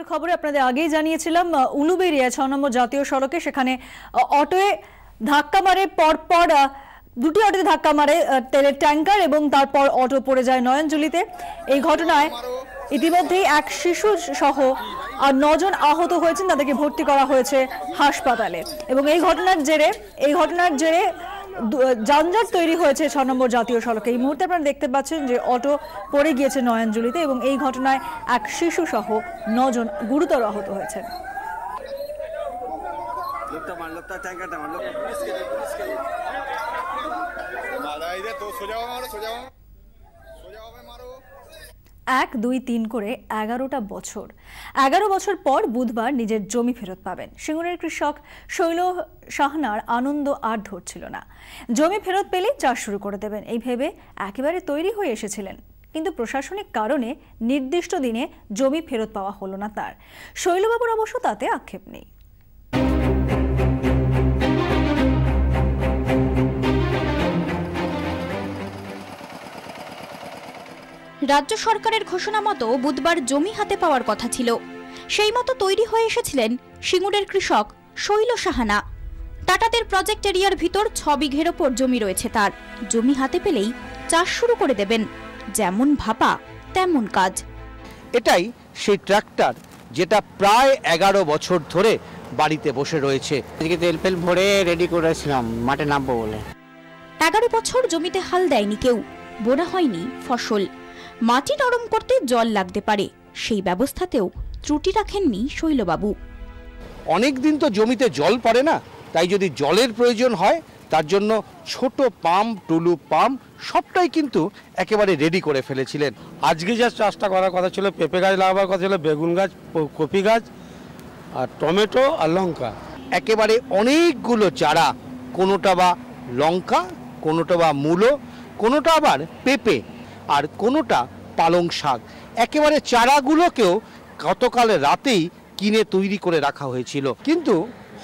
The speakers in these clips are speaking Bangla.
খবরে আপনাদের আগেই জানিয়েছিলাম উলুবেড়িয়া ৬ নম্বর জাতীয় সড়কে সেখানে অটোয়ে ধাক্কা মারে পরপর দুটি অটোতে ধাক্কা মারে তেলের ট্যাঙ্কার এবং তারপর অটো পড়ে যায় নয়নজুলিতে। এই ঘটনায় ইতিমধ্যেই এক শিশু সহ আর ৯ জন আহত হয়েছেন, তাদেরকে ভর্তি করা হয়েছে হাসপাতালে। এবং এই ঘটনার জেরে যানজট তৈরি হয়েছে ৬ নম্বর জাতীয় সড়কে। এই মুহূর্তে আপনারা দেখতে পাচ্ছেন যে অটো পড়ে গিয়েছে নয়নজুলিতে এবং এই ঘটনায় এক শিশু সহ ৯ জন গুরুতর আহত হয়েছেন। এক দুই তিন করে ১১টা বছর ১১ বছর পর বুধবার নিজের জমি ফেরত পাবেন। সিঙ্গুরের কৃষক শৈল সাহানার আনন্দ আর ধরছিল না। জমি ফেরত পেলেই চাষ শুরু করে দেবেন এই ভেবে একেবারে তৈরি হয়ে এসেছিলেন, কিন্তু প্রশাসনিক কারণে নির্দিষ্ট দিনে জমি ফেরত পাওয়া হলো না তার। শৈলবাবুর অবশ্য তাতে আক্ষেপ নেই। রাজ্য সরকারের ঘোষণা মতো বুধবার জমি হাতে পাওয়ার কথা ছিল। সেই মতো তৈরি হয়ে এসেছিলেন সিঙ্গুরের কৃষক শৈল সাহানা। টাটাদের প্রজেক্ট এরিয়ার ভিতর ৬ বিঘের ওপর জমি রয়েছে তার। জমি হাতে পেলেই চাষ শুরু করে দেবেন, যেমন ভাপা তেমন কাজ। এটাই সেই ট্রাক্টর যেটা প্রায় ১১ বছর ধরে বাড়িতে বসে রয়েছে। তেল ফেল ভরে রেডি করেছিলাম মাঠে নামবো বলে। ১১ বছর জমিতে হাল দেয়নি কেউ, বোনা হয়নি ফসল। মাটি নরম করতে জল লাগতে পারে, সেই ব্যবস্থাতেও ত্রুটি রাখেননি শৈলবাবু। অনেক দিন তো জমিতে জল পড়ে না, তাই যদি জলের প্রয়োজন হয় তার জন্য ছোট পাম্প, টুলু পাম্প সবটাই কিন্তু একেবারে রেডি করে ফেলেছিলেন। আজকে যা চাষটা করার কথা ছিল, পেঁপে গাছ লাগাবার কথা ছিল, বেগুন গাছ, কপি গাছ আর টমেটো আর লঙ্কা, একেবারে অনেকগুলো চারা, কোনোটা বা লঙ্কা, কোনোটা বা মূলো, কোনোটা আবার পেঁপে আর কোনোটা পালং শাক। একেবারে চারাগুলোকেও গতকাল রাতেই কিনে তৈরি করে রাখা হয়েছিল, কিন্তু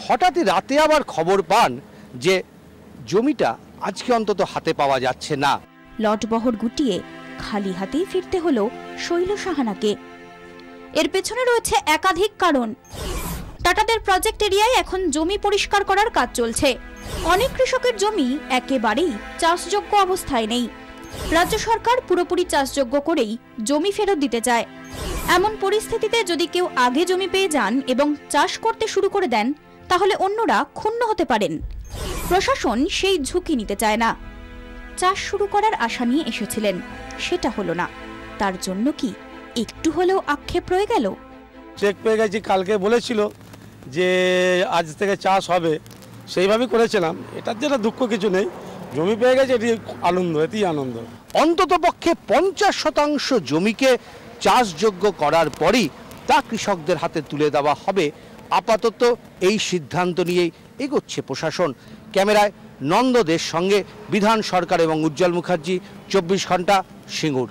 হঠাৎই রাতে আবার খবর পান যে জমিটা আজকে অন্তত হাতে পাওয়া যাচ্ছে না। লটবহর গুটিয়ে খালি হাতেই ফিরতে হলো শৈল সাহানাকে। এর পেছনে রয়েছে একাধিক কারণ। টাটাদের প্রজেক্ট এরিয়ায় এখন জমি পরিষ্কার করার কাজ চলছে। অনেক কৃষকের জমি একেবারেই চাষযোগ্য অবস্থায় নেই। রাজ্য সরকার পুরোপুরি চাষযোগ্য করেই জমি ফেরত দিতে চায়। এমন পরিস্থিতিতে যদি কেউ আগে জমি পেয়ে যান এবং চাষ করতে শুরু করে দেন, তাহলে অন্যরা ক্ষুণ্ণ হতে পারেন। প্রশাসন সেই ঝুঁকি নিতে চায় না। চাষ শুরু করার আশা নিয়ে এসেছিলেন, সেটা হলো না। তার জন্য কি একটু হলেও আক্ষেপ রয়ে গেল? চেক পেয়ে গেছি, কালকে বলেছিল যে আজ থেকে চাষ হবে, সেইভাবেই করেছিলাম। এটার জন্য দুঃখ কিছু নেই, জমি পেয়ে গেছে, এটি আনন্দ, এটি আনন্দ। অন্তত পক্ষে ৫০% জমিকে চাষযোগ্য করার পরই তা কৃষকদের হাতে তুলে দেওয়া হবে। আপাতত এই সিদ্ধান্ত নিয়েই এগোচ্ছে প্রশাসন। ক্যামেরায় নন্দদের সঙ্গে বিধান সরকার এবং উজ্জ্বল মুখার্জি, ২৪ ঘন্টা, সিঙ্গুর।